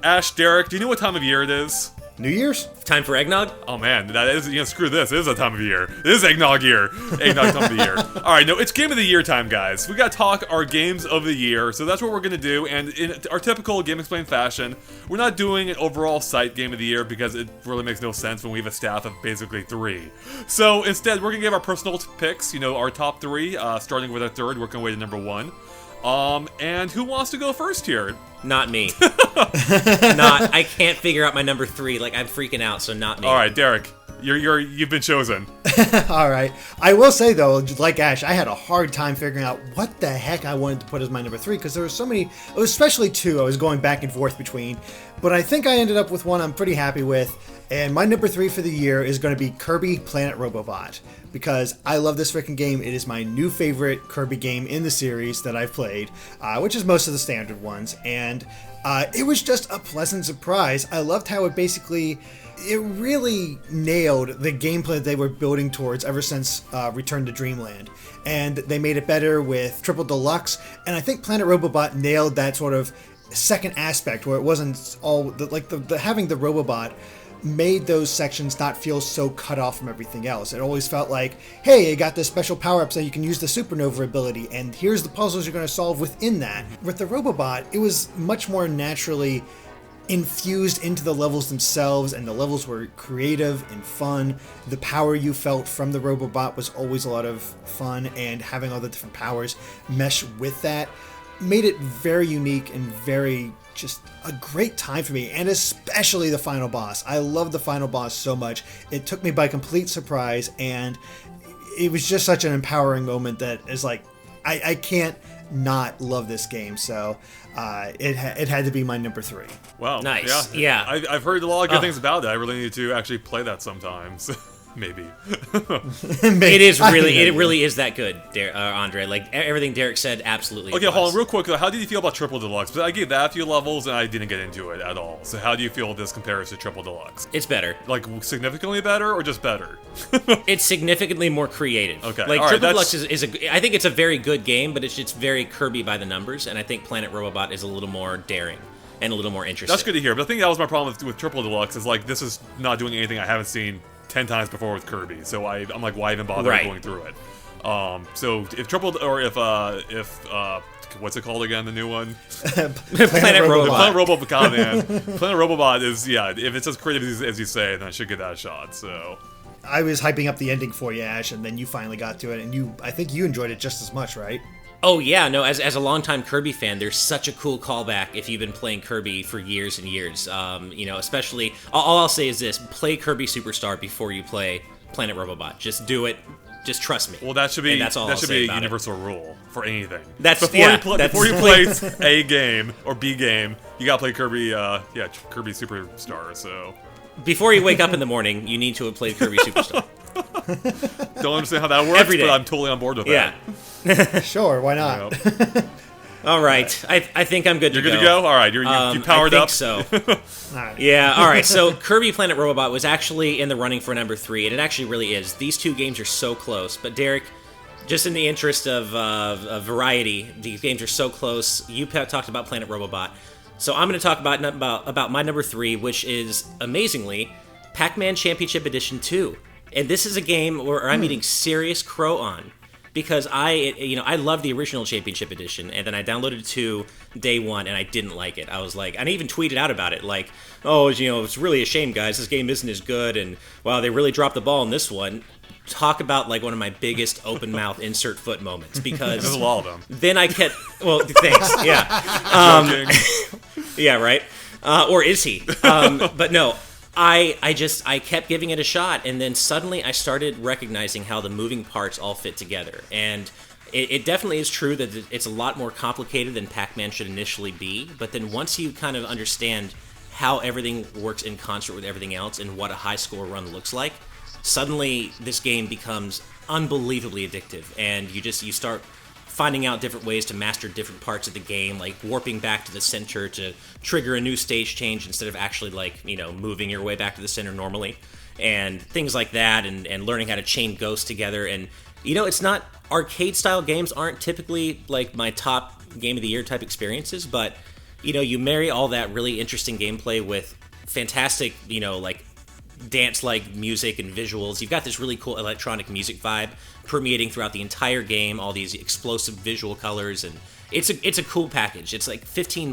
Ash, Derek, do you know what time of year it is? New Year's? Time for eggnog? Oh man, that is, screw this. It is a time of year. It is eggnog year. Eggnog time of the year. Alright, no, it's game of the year time, guys. We gotta talk our games of the year, so that's what we're gonna do, and in our typical Game Explain fashion, we're not doing an overall site game of the year because it really makes no sense when we have a staff of basically 3. So instead, we're gonna give our personal picks, our top 3, starting with our third, working our way to number 1. And who wants to go first here? Not me. I can't figure out my number 3. Like, I'm freaking out, so not me. All right, Derek, you've been chosen. All right. I will say, though, like Ash, I had a hard time figuring out what the heck I wanted to put as my number 3, because there were so many, it was especially 2 I was going back and forth between. But I think I ended up with one I'm pretty happy with. And my number 3 for the year is going to be Kirby Planet Robobot, because I love this freaking game. It is my new favorite Kirby game in the series that I've played, which is most of the standard ones. And it was just a pleasant surprise. I loved how it really nailed the gameplay that they were building towards ever since Return to Dreamland. And they made it better with Triple Deluxe. And I think Planet Robobot nailed that sort of second aspect where it wasn't all having the Robobot made those sections not feel so cut off from everything else. It always felt like, hey, you got this special power-up so you can use the supernova ability, and here's the puzzles you're going to solve within that. With the Robobot, it was much more naturally infused into the levels themselves, and the levels were creative and fun. The power you felt from the Robobot was always a lot of fun, and having all the different powers mesh with that made it very unique and very just a great time for me, and especially the final boss. I love the final boss so much. It took me by complete surprise, and it was just such an empowering moment that is like, I can't not love this game, so it had to be my number 3. Wow. Nice. Yeah. I've heard a lot of good things about it. I really need to actually play that sometimes. Maybe. It really is that good, Andre. Like, everything Derek said absolutely Okay, applies. hold on, real quick. How did you feel about Triple Deluxe? Because I gave that a few levels, and I didn't get into it at all. So how do you feel this compares to Triple Deluxe? It's better. Like, significantly better, or just better? It's significantly more creative. Okay, like, all right, Triple Deluxe I think it's a very good game, but it's very Kirby by the numbers, and I think Planet Robobot is a little more daring and a little more interesting. That's good to hear, but I think that was my problem with Triple Deluxe, is like, this is not doing anything I haven't seen 10 times before with Kirby, so I'm like, why even bother going through it? So if what's it called again, the new one? Planet Robobot. Planet Robobot, God, man. Planet Robobot is, if it's as creative as you say, then I should give that a shot, so. I was hyping up the ending for you, Ash, and then you finally got to it, and I think you enjoyed it just as much, right? Oh yeah, no, as a longtime Kirby fan, there's such a cool callback if you've been playing Kirby for years and years. Especially, all I'll say is this: play Kirby Superstar before you play Planet Robobot. Just do it. Just trust me. Well, that should be a universal rule for anything. Before you play a game or B game, you gotta play Kirby. Kirby Superstar. So before you wake up in the morning, you need to have played Kirby Superstar. Don't understand how that works, Every day. but I'm totally on board with that. Sure, why not? Yep. All right, I think I'm good to go. You're good to go? All right, you powered up? I think so. All right. Yeah, all right, so Kirby Planet Robobot was actually in the running for number 3, and it actually really is. These two games are so close, but Derek, just in the interest of variety, these games are so close. You talked about Planet Robobot, so I'm going to talk about my number 3, which is, amazingly, Pac-Man Championship Edition 2. And this is a game where I'm eating serious crow on, because I love the original Championship Edition, and then I downloaded 2 day 1, and I didn't like it. I was like, and I even tweeted out about it, like, it's really a shame, guys. This game isn't as good, and wow, they really dropped the ball in this one. Talk about like one of my biggest open mouth insert foot moments, because there's a lot of them. Then I kept thanks, yeah, yeah, right, or is he? But no. I kept giving it a shot, and then suddenly I started recognizing how the moving parts all fit together. And it definitely is true that it's a lot more complicated than Pac-Man should initially be, but then once you kind of understand how everything works in concert with everything else and what a high score run looks like, suddenly this game becomes unbelievably addictive, and you start finding out different ways to master different parts of the game, like warping back to the center to trigger a new stage change instead of actually moving your way back to the center normally, and things like that, and learning how to chain ghosts together. And it's not, arcade style games aren't typically like my top game of the year type experiences, but you marry all that really interesting gameplay with fantastic, like dance-like music and visuals. You've got this really cool electronic music vibe permeating throughout the entire game, all these explosive visual colors, and it's a cool package. It's like $15,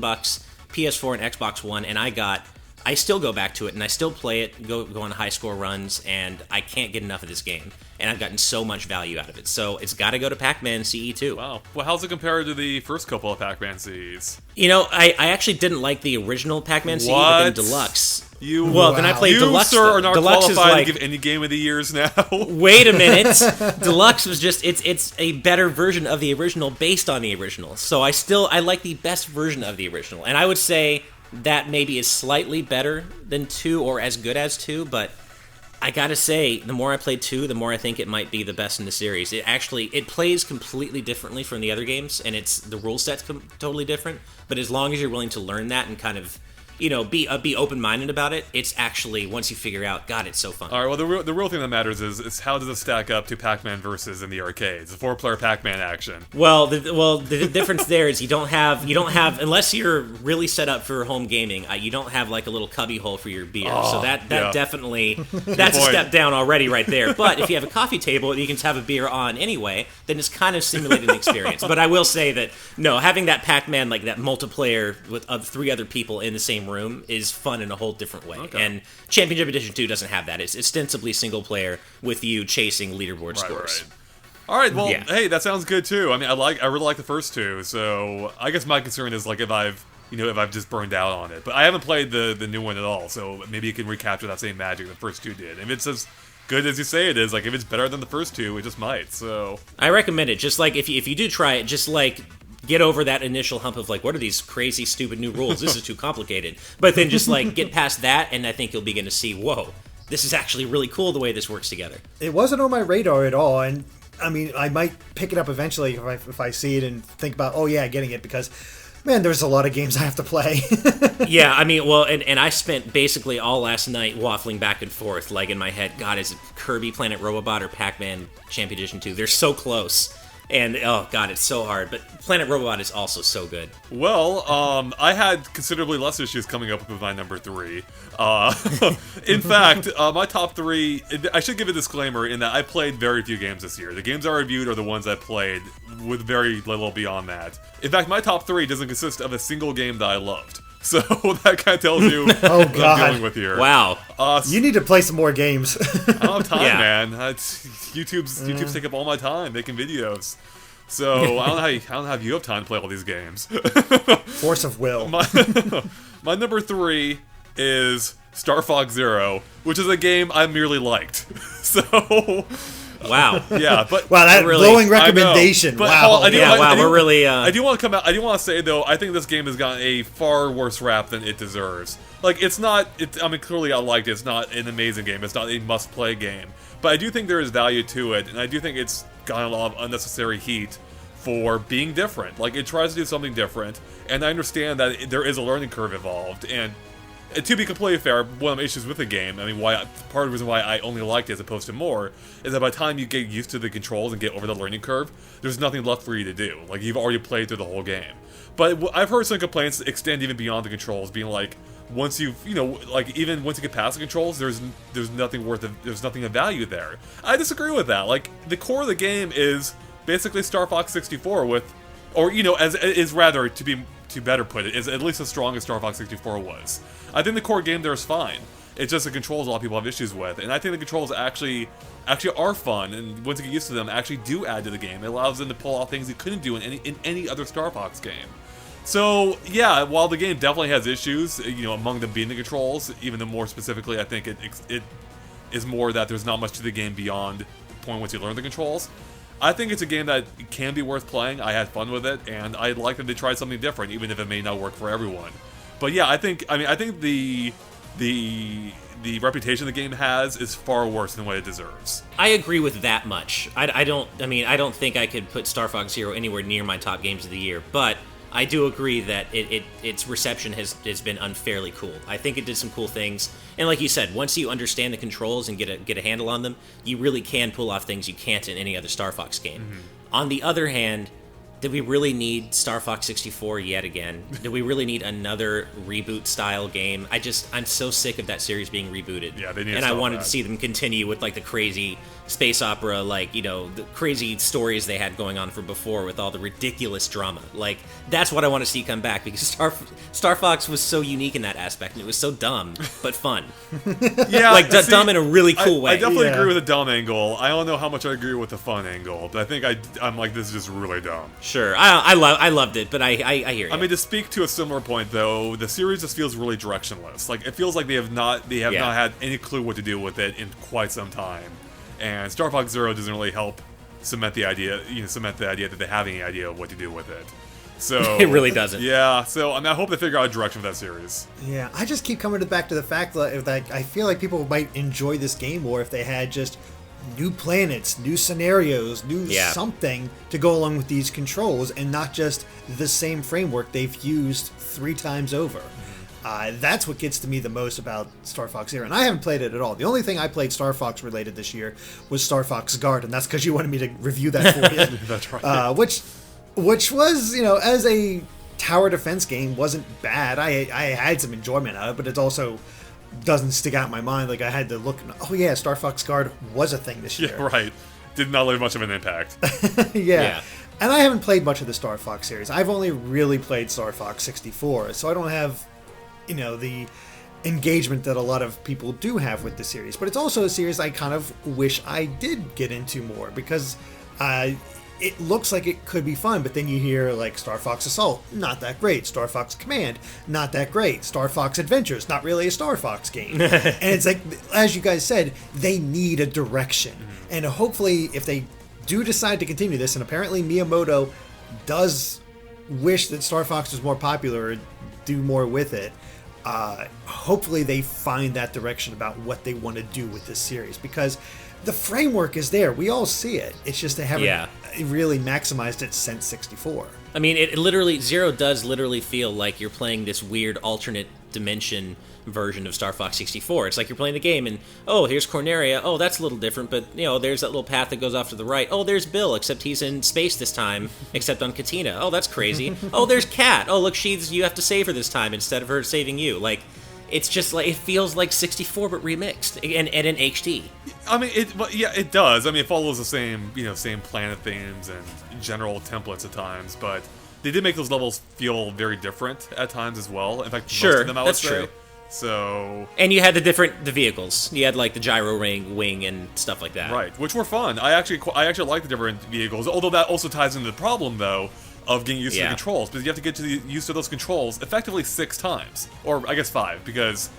PS4 and Xbox One, and I still go back to it, and I still play it, go on high score runs, and I can't get enough of this game. And I've gotten so much value out of it. So it's got to go to Pac-Man Ce2. Wow. Well, how's it compared to the first couple of Pac-Man Cs? I actually didn't like the original Pac-Man Ce, but then Deluxe. Then I played Deluxe. You, sir, are not Deluxe qualified to give any game of the years now. Wait a minute. Deluxe was just, it's a better version of the original based on the original. So I like the best version of the original. And I would say that maybe is slightly better than 2 or as good as 2, but I gotta say, the more I play 2, the more I think it might be the best in the series. It plays completely differently from the other games, and the rule set's totally different, but as long as you're willing to learn that and kind of, be open-minded about it, it's actually, once you figure out, God, it's so fun. All right, well, the real thing that matters is how does it stack up to Pac-Man versus in the arcades, the 4-player Pac-Man action. Well, the difference there is you don't have, unless you're really set up for home gaming, you don't have like a little cubby hole for your beer. So that definitely, that's a step down already right there. But if you have a coffee table and you can have a beer on anyway, then it's kind of simulated an experience. But I will say that, no, having that Pac-Man, like that multiplayer with 3 other people in the same room is fun in a whole different way. Okay. And Championship Edition 2 doesn't have that. It's ostensibly single player with you chasing leaderboard scores. Right. All right, well, hey, that sounds good too. I mean, I really like the first 2, so I guess my concern is like if I've just burned out on it. But I haven't played the new one at all, so maybe it can recapture that same magic the first 2 did. If it's as good as you say it is, like if it's better than the first 2, it just might. So I recommend it. Just like if you do try it, just like get over that initial hump of like, what are these crazy, stupid new rules? This is too complicated. But then just like get past that, and I think you'll begin to see, whoa, this is actually really cool the way this works together. It wasn't on my radar at all, and I mean, I might pick it up eventually if I see it and think about, getting it, because, man, there's a lot of games I have to play. Yeah, I mean, well, and I spent basically all last night waffling back and forth, like in my head, God, is it Kirby Planet Robobot or Pac-Man Champion Edition 2? They're so close. And, oh, God, it's so hard. But Planet Robobot is also so good. Well, I had considerably less issues coming up with my number 3. In fact, my top 3, I should give a disclaimer in that I played very few games this year. The games I reviewed are the ones I played, with very little beyond that. In fact, my top 3 doesn't consist of a single game that I loved. So that kind of tells you what I'm dealing with here. Wow. You need to play some more games. I don't have time, man. YouTube's taking up all my time making videos. So I don't know how you have time to play all these games. Force of will. My number 3 is Star Fox Zero, which is a game I merely liked. So... Wow. Yeah, but wow, that really, glowing recommendation. Wow. I do want to come out. I do want to say though, I think this game has gotten a far worse rap than it deserves. Like, it's not. I mean, clearly I liked it. It's not an amazing game. It's not a must-play game. But I do think there is value to it, and I do think it's gotten a lot of unnecessary heat for being different. Like, it tries to do something different, and I understand that there is a learning curve involved. And to be completely fair, one of the issues with the game, I mean, part of the reason why I only liked it as opposed to more, is that by the time you get used to the controls and get over the learning curve, there's nothing left for you to do. Like, you've already played through the whole game. But I've heard some complaints extend even beyond the controls, being like, once you've, even once you get past the controls, there's nothing there's nothing of value there. I disagree with that. Like, the core of the game is basically Star Fox 64 to better put it, is at least as strong as Star Fox 64 was. I think the core game there is fine. It's just the controls a lot of people have issues with, and I think the controls actually are fun, and once you get used to them, actually do add to the game. It allows them to pull off things you couldn't do in any other Star Fox game. So yeah, while the game definitely has issues, among them being the controls, even though more specifically, I think it is more that there's not much to the game beyond the point once you learn the controls. I think it's a game that can be worth playing. I had fun with it, and I like that they tried something different, even if it may not work for everyone. But yeah, I think the reputation the game has is far worse than what it deserves. I agree with that much. I don't think I could put Star Fox Zero anywhere near my top games of the year, but I do agree that its reception has been unfairly cool. I think it did some cool things, and like you said, once you understand the controls and get a handle on them, you really can pull off things you can't in any other Star Fox game. Mm-hmm. On the other hand, did we really need Star Fox 64 yet again? Do we really need another reboot-style game? I'm so sick of that series being rebooted. Yeah, they need to And I stop wanted that. to see them continue with, like, the crazy space opera, like, you know, the crazy stories they had going on from before with all the ridiculous drama. Like, that's what I want to see come back, because Star Fox was so unique in that aspect, and it was so dumb, but fun. Yeah, Like, dumb in a really cool way. I definitely Yeah. agree with the dumb angle. I don't know how much I agree with the fun angle, but I think I'm like, this is just really dumb. Sure, I loved it, but I hear you. I mean, to speak to a similar point, though, the series just feels really directionless. Like, it feels like they have not had any clue what to do with it in quite some time. And Star Fox Zero doesn't really help cement the idea that they have any idea of what to do with it. So It really doesn't. Yeah. So I hope they figure out a direction for that series. Yeah, I just keep coming back to the fact that I feel like people might enjoy this game more if they had just new planets, new scenarios, new something to go along with these controls, and not just the same framework they've used 3 times over. That's what gets to me the most about Star Fox Zero, and I haven't played it at all. The only thing I played Star Fox related this year was Star Fox Guard, and that's because you wanted me to review that for you. That's right. Which was, you know, as a tower defense game, wasn't bad. I had some enjoyment out of it, but it also doesn't stick out in my mind. Like, I had to look, oh yeah, Star Fox Guard was a thing this year. Yeah, right. Did not leave much of an impact. Yeah. And I haven't played much of the Star Fox series. I've only really played Star Fox 64, so I don't have, you know, the engagement that a lot of people do have with the series. But it's also a series I kind of wish I did get into more, because it looks like it could be fun, but then you hear, like, Star Fox Assault, not that great. Star Fox Command, not that great. Star Fox Adventures, not really a Star Fox game. And it's like, as you guys said, they need a direction. And hopefully, if they do decide to continue this, and apparently Miyamoto does wish that Star Fox was more popular or do more with it, hopefully they find that direction about what they want to do with this series, because the framework is there. We all see it. It's just they haven't really maximized it since 64. I mean, Zero does literally feel like you're playing this weird alternate dimension version of Star Fox 64. It's like you're playing a game and, oh, here's Corneria. Oh, that's a little different, but, you know, there's that little path that goes off to the right. Oh, there's Bill, except he's in space this time, except on Katina. Oh, that's crazy. Oh, there's Kat. Oh, look, you have to save her this time instead of her saving you. Like, it's just like, it feels like 64 but remixed and in HD. I mean, it does. I mean, it follows the same planet themes and general templates at times, but they did make those levels feel very different at times as well. In fact, most of them, I would say. True. So, and you had the vehicles. You had like the gyro wing and stuff like that. Right, which were fun. I actually like the different vehicles. Although that also ties into the problem, though, of getting used to the controls, because you have to get used to those controls effectively 6 times, or I guess 5, because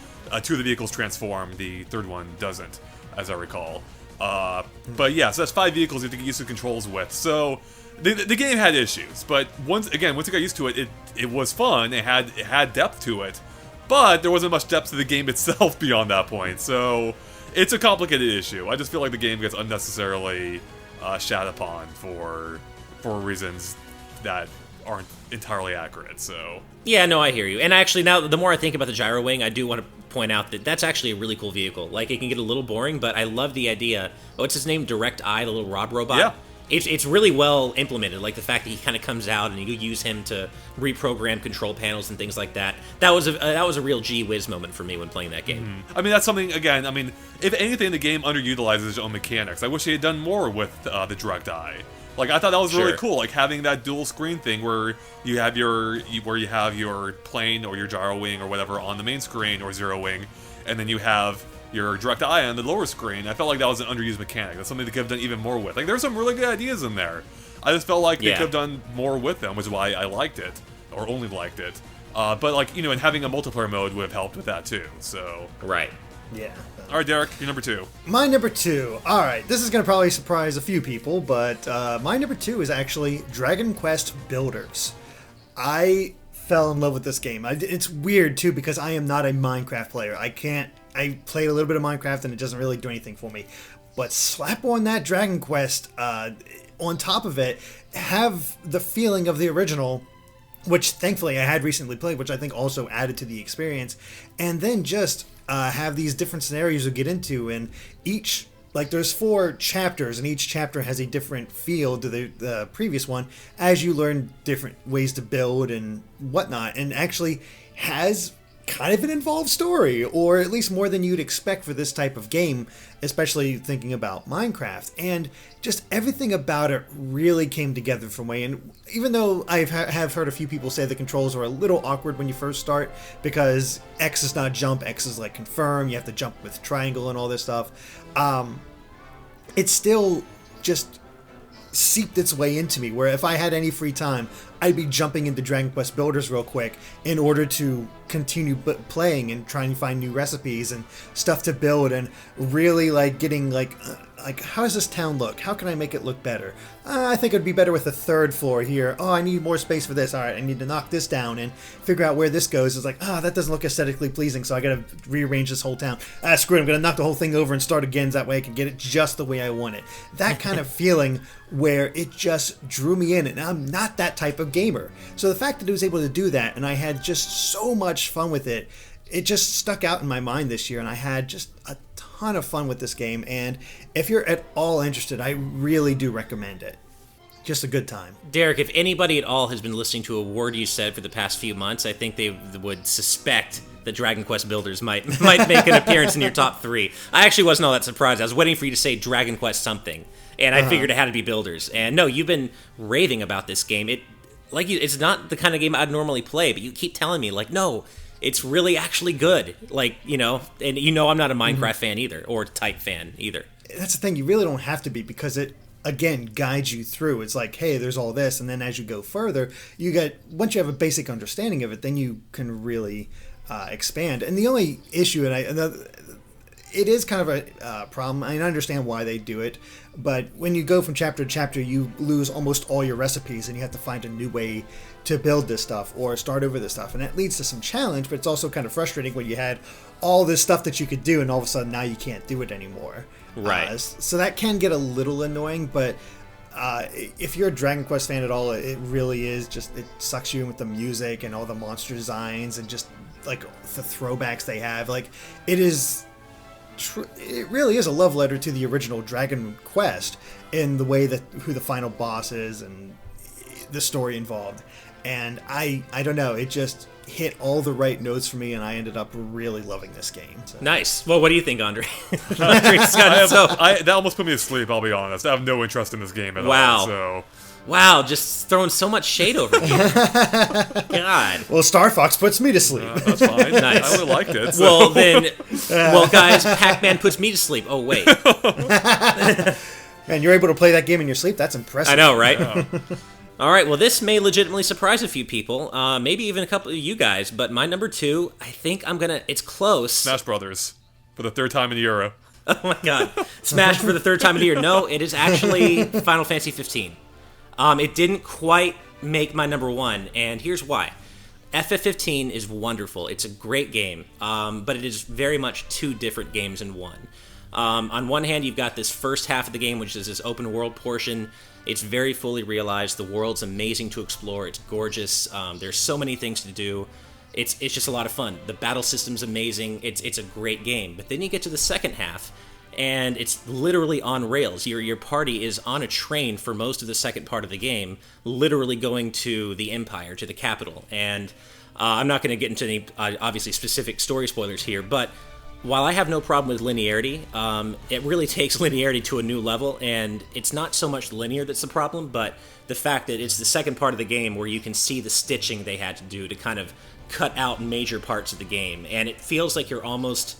2 of the vehicles transform, the third one doesn't, as I recall. But yeah, so that's 5 vehicles you have to get used to the controls with. So the game had issues, but once you got used to it, it was fun. It had depth to it, but there wasn't much depth to the game itself beyond that point. So it's a complicated issue. I just feel like the game gets unnecessarily shat upon for reasons that aren't entirely accurate. So yeah, no, I hear you. And actually, now the more I think about the gyro wing, I do want to point out that that's actually a really cool vehicle. Like, it can get a little boring, but I love the idea. What's his name? Direct Eye, the little Robobot. Yeah. It's really well implemented. Like, the fact that he kind of comes out and you use him to reprogram control panels and things like that. That was a real gee whiz moment for me when playing that game. I mean, that's something, again, I mean, if anything, the game underutilizes its own mechanics. I wish they had done more with the Direct Eye. Like, I thought that was really cool, like having that dual screen thing where you have your plane or your gyro wing or whatever on the main screen, or Zero Wing, and then you have your Direct Eye on the lower screen. I felt like that was an underused mechanic. That's something they could have done even more with. Like, there's some really good ideas in there. I just felt like they could have done more with them, which is why I liked it, or only liked it. But, like, you know, and having a multiplayer mode would have helped with that too. So Right. Yeah. All right, Derek, your number 2. My number 2. All right, this is going to probably surprise a few people, but my number 2 is actually Dragon Quest Builders. I fell in love with this game. It's weird, too, because I am not a Minecraft player. I played a little bit of Minecraft, and it doesn't really do anything for me. But slap on that Dragon Quest on top of it, have the feeling of the original, which thankfully I had recently played, which I think also added to the experience, and then just have these different scenarios to get into, and each like there's 4 chapters, and each chapter has a different feel to the previous one as you learn different ways to build and whatnot, and actually has kind of an involved story, or at least more than you'd expect for this type of game, especially thinking about Minecraft. And just everything about it really came together for me. And even though I have heard a few people say the controls are a little awkward when you first start, because X is not jump, X is like confirm, you have to jump with triangle and all this stuff, it's still just seeped its way into me, where if I had any free time, I'd be jumping into Dragon Quest Builders real quick in order to continue playing and trying to find new recipes and stuff to build, and really like getting like how does this town look? How can I make it look better? I think it'd be better with a 3rd floor here. Oh, I need more space for this. All right, I need to knock this down and figure out where this goes. It's like, that doesn't look aesthetically pleasing, so I gotta rearrange this whole town. Screw it, I'm gonna knock the whole thing over and start again, so that way I can get it just the way I want it. That kind of feeling where it just drew me in, and I'm not that type of gamer. So the fact that it was able to do that, and I had just so much fun with it, it just stuck out in my mind this year, and I had just a ton of fun with this game. And if you're at all interested, I really do recommend it. Just a good time. Derek, if anybody at all has been listening to a word you said for the past few months, I think they would suspect that Dragon Quest Builders might make an appearance in your top 3. I actually wasn't all that surprised. I was waiting for you to say Dragon Quest something, and I figured it had to be Builders. And no, you've been raving about this game. It's not the kind of game I'd normally play, but you keep telling me, like, no, it's really actually good. Like, and I'm not a Minecraft fan either, or type fan either. That's the thing, you really don't have to be, because it, again, guides you through. It's like, hey, there's all this, and then as you go further, once you have a basic understanding of it, then you can really expand. And the only issue, it is kind of a problem. I understand why they do it, but when you go from chapter to chapter, you lose almost all your recipes, and you have to find a new way to build this stuff or start over this stuff. And that leads to some challenge, but it's also kind of frustrating when you had all this stuff that you could do, and all of a sudden now you can't do it anymore. Right. So that can get a little annoying, but if you're a Dragon Quest fan at all, it really is just, it sucks you in with the music and all the monster designs and just like the throwbacks they have. Like, it really is a love letter to the original Dragon Quest in the way that who the final boss is and the story involved. And I don't know, it just hit all the right notes for me, and I ended up really loving this game. So. Nice. Well, what do you think, Andre? That almost put me to sleep, I'll be honest. I have no interest in this game at all. So. Wow, just throwing so much shade over here. God. Well, Star Fox puts me to sleep. That's fine. Nice. I would have liked it. So. Guys, Pac-Man puts me to sleep. Oh, wait. Man, you're able to play that game in your sleep? That's impressive. I know, right? Yeah. All right, well, this may legitimately surprise a few people, maybe even a couple of you guys, but my number 2, I think it's close. Smash Brothers, for the 3rd time in a year. Oh my god. Smash for the 3rd time in a year. No, it is actually Final Fantasy 15. It didn't quite make my number 1, and here's why. FF15 is wonderful. It's a great game, but it is very much 2 different games in one. On one hand, you've got this first half of the game, which is this open world portion. It's very fully realized. The world's amazing to explore. It's gorgeous. There's so many things to do. It's just a lot of fun. The battle system's amazing. It's a great game. But then you get to the second half, and it's literally on rails. Your party is on a train for most of the second part of the game, literally going to the Empire, to the capital. And I'm not going to get into any, obviously, specific story spoilers here, but while I have no problem with linearity, it really takes linearity to a new level, and it's not so much linear that's the problem, but the fact that it's the second part of the game where you can see the stitching they had to do to kind of cut out major parts of the game, and it feels like you're almost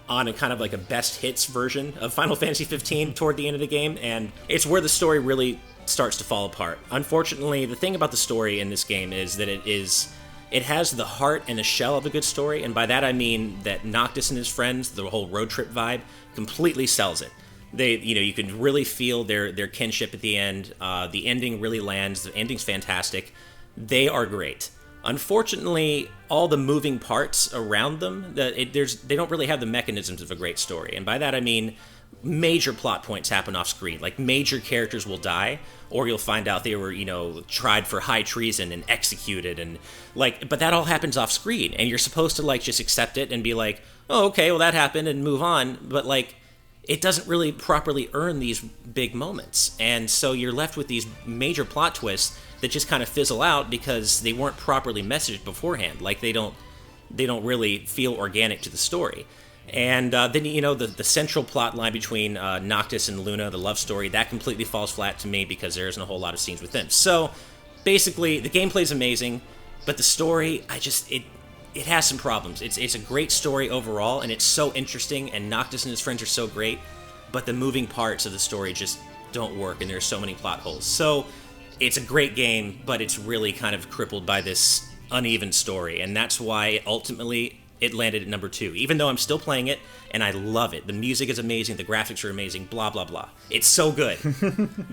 on a kind of like a best hits version of Final Fantasy 15 toward the end of the game, and it's where the story really starts to fall apart. Unfortunately, the thing about the story in this game is that it has the heart and the shell of a good story, and by that I mean that Noctis and his friends, the whole road trip vibe, completely sells it. You can really feel their kinship at the end. The ending really lands. The ending's fantastic. They are great. Unfortunately, all the moving parts around them, they don't really have the mechanisms of a great story, and by that I mean major plot points happen off screen. Like, major characters will die, or you'll find out they were, tried for high treason and executed, and but that all happens off screen, and you're supposed to just accept it and be like, oh, okay, well that happened and move on, but it doesn't really properly earn these big moments. And so you're left with these major plot twists that just kind of fizzle out because they weren't properly messaged beforehand. Like they don't really feel organic to the story. And then, the central plot line between Noctis and Luna, the love story, that completely falls flat to me because there isn't a whole lot of scenes with them. So basically, the gameplay's amazing, but the story, it has some problems. It's a great story overall, and it's so interesting, and Noctis and his friends are so great, but the moving parts of the story just don't work, and there's so many plot holes. So it's a great game, but it's really kind of crippled by this uneven story, and that's why ultimately it landed at number 2, even though I'm still playing it, and I love it. The music is amazing, the graphics are amazing, blah, blah, blah. It's so good,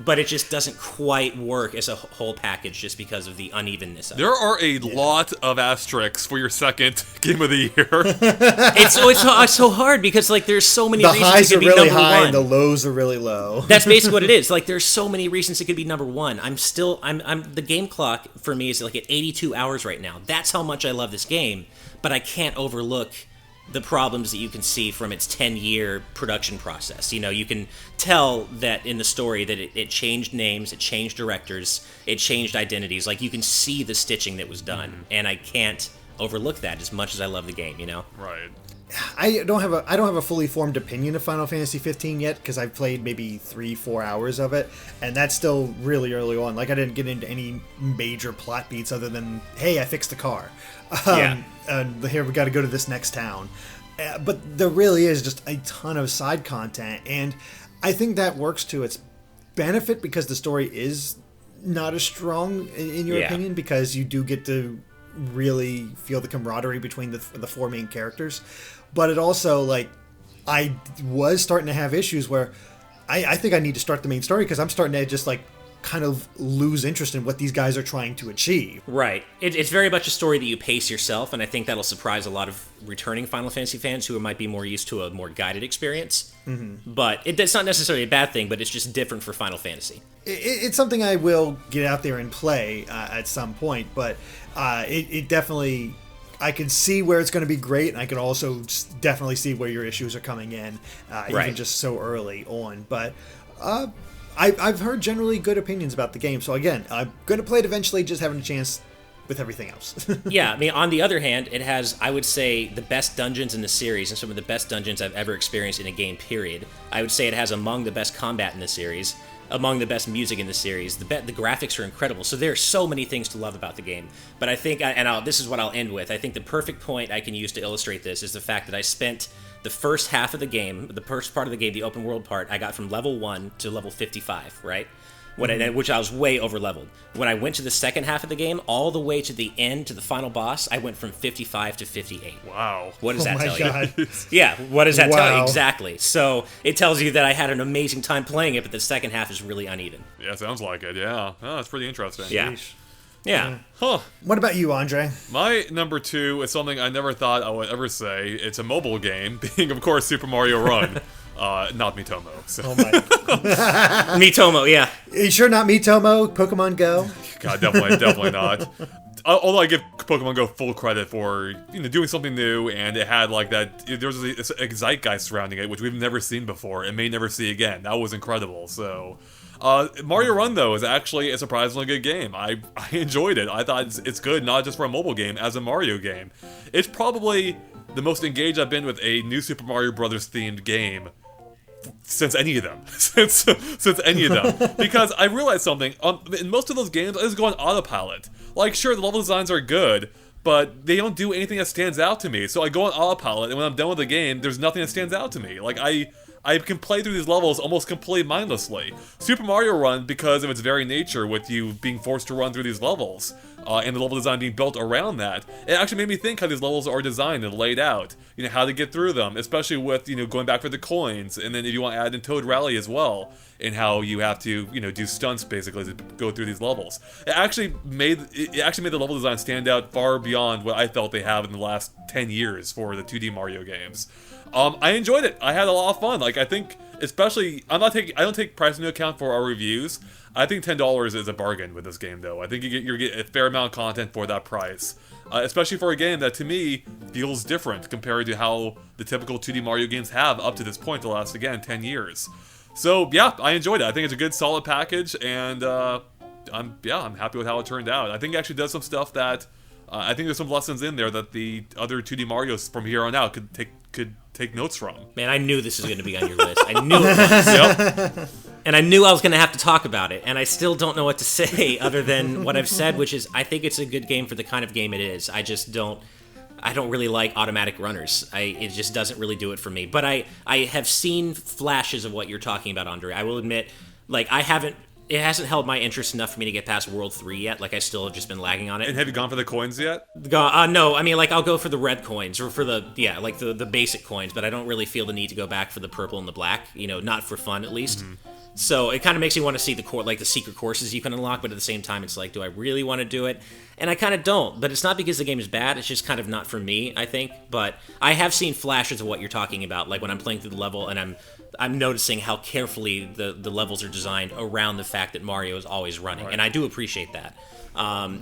but it just doesn't quite work as a whole package just because of the unevenness of it. There are a lot of asterisks for your second game of the year. It's so hard because, like, there's so many reasons highs it are could be really number high one. and the lows are really low. That's basically what it is. Like, there's so many reasons it could be number 1. I'm the game clock for me is like at 82 hours right now. That's how much I love this game, but I can't overlook the problems that you can see from its 10-year production process. You can tell that in the story that it changed names, it changed directors, it changed identities. Like, you can see the stitching that was done, and I can't overlook that as much as I love the game, Right. I don't have a fully formed opinion of Final Fantasy 15 yet because I've played maybe 3-4 hours of it, and that's still really early on. Like, I didn't get into any major plot beats other than, hey, I fixed the car. And here we got to go to this next town. But there really is just a ton of side content, and I think that works to its benefit because the story is not as strong in your opinion, because you do get to really feel the camaraderie between the 4 main characters. But it also, like, I was starting to have issues where I think I need to start the main story because I'm starting to just, like, kind of lose interest in what these guys are trying to achieve. Right. It's very much a story that you pace yourself, and I think that'll surprise a lot of returning Final Fantasy fans who might be more used to a more guided experience. Mm-hmm. But it's not necessarily a bad thing, but it's just different for Final Fantasy. It's something I will get out there and play at some point, but it definitely... I can see where it's going to be great, and I can also definitely see where your issues are coming in, even just so early on. But I've heard generally good opinions about the game, so again, I'm going to play it eventually, just having a chance with everything else. Yeah, I mean, on the other hand, it has, I would say, the best dungeons in the series, and some of the best dungeons I've ever experienced in a game, period. I would say it has among the best combat in the series, among the best music in the series. The graphics are incredible, so there are so many things to love about the game. But I think, this is what I'll end with, I think the perfect point I can use to illustrate this is the fact that I spent the first half of the game, the first part of the game, the open world part, I got from level 1 to level 55, right? Which I was way over leveled. When I went to the second half of the game, all the way to the end, to the final boss, I went from 55 to 58. Wow. What does that tell God. you? Yeah, what does that tell you? Wow. Exactly. So it tells you that I had an amazing time playing it, but the second half is really uneven. Yeah, sounds like it, yeah. Oh, that's pretty interesting. Yeah. Sheesh. Yeah. Huh. What about you, Andre? My number 2 is something I never thought I would ever say. It's a mobile game, being, of course, Super Mario Run. Not Miitomo. So. Oh my. Miitomo, yeah. Are you sure not Miitomo? Pokemon Go? God, definitely not. Although I give Pokemon Go full credit for doing something new, and it had like that. There was a zeitgeist surrounding it, which we've never seen before and may never see again. That was incredible. So, Mario Run though is actually a surprisingly good game. I enjoyed it. I thought it's good not just for a mobile game, as a Mario game. It's probably the most engaged I've been with a new Super Mario Brothers themed game since any of them. since any of them. Because I realized something. In most of those games, I just go on autopilot. Like, sure, the level designs are good, but they don't do anything that stands out to me. So I go on autopilot, and when I'm done with the game, there's nothing that stands out to me. Like, I can play through these levels almost completely mindlessly. Super Mario Run, because of its very nature with you being forced to run through these levels, and the level design being built around that, it actually made me think how these levels are designed and laid out. How to get through them, especially with, going back for the coins, and then if you want to add in Toad Rally as well, and how you have to, do stunts basically to go through these levels. It actually made the level design stand out far beyond what I felt they have in the last 10 years for the 2D Mario games. I enjoyed it. I had a lot of fun. Like, I think, especially, I don't take price into account for our reviews. I think $10 is a bargain with this game, though. I think you get a fair amount of content for that price. Especially for a game that, to me, feels different compared to how the typical 2D Mario games have up to this point the last, again, 10 years. So, yeah, I enjoyed it. I think it's a good, solid package, and I'm happy with how it turned out. I think it actually does some stuff that... I think there's some lessons in there that the other 2D Marios from here on out could take notes from. Man, I knew this was going to be on your list. I knew it was. Yep. And I knew I was going to have to talk about it, and I still don't know what to say other than what I've said, which is I think it's a good game for the kind of game it is. I don't really like automatic runners. It just doesn't really do it for me. But I have seen flashes of what you're talking about, Andre. I will admit, like, it hasn't held my interest enough for me to get past World 3 yet. Like, I still have just been lagging on it. And have you gone for the coins yet? No, I mean, like, I'll go for the red coins, or for the basic coins, but I don't really feel the need to go back for the purple and the black, not for fun, at least. Mm-hmm. So it kind of makes me want to see the secret courses you can unlock, but at the same time, it's like, do I really want to do it? And I kind of don't, but it's not because the game is bad, it's just kind of not for me, I think. But I have seen flashes of what you're talking about, like when I'm playing through the level and I'm noticing how carefully the levels are designed around the fact that Mario is always running, right. And I do appreciate that.